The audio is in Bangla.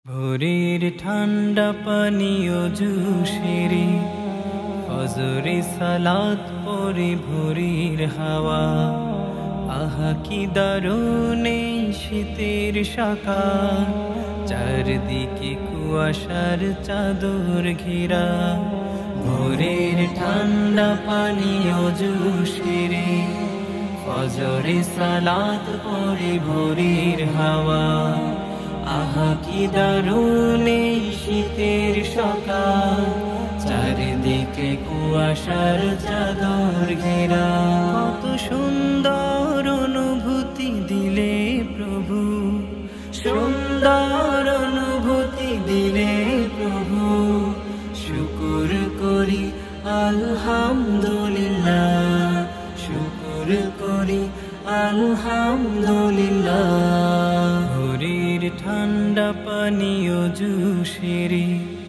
ভোরের ঠান্ডা পানীয় জুশেরে ফজরে সালাত পরে ভোরের হাওয়া। আহা কি দারুণ এই শীতের সকাল, চারদিকে কুয়াশার চাদর ঘেরা। ভোরের ঠান্ডা পানীয় জুশেরে ফজরে সালাত পরে ভোরের হাওয়া। আহা কি দারুণ এই শীতের সকাল, চারিদিকে কুয়াশার চাদর ঘেরা। কত সুন্দর অনুভূতি দিলে প্রভু, সুন্দর অনুভূতি দিলে প্রভু। শুকুর করি আলহামদুলিল্লাহ, শুকুর করি আলহামদুলিল্লাহ। ভোরের ঠান্ডা পানীয় জুশেরে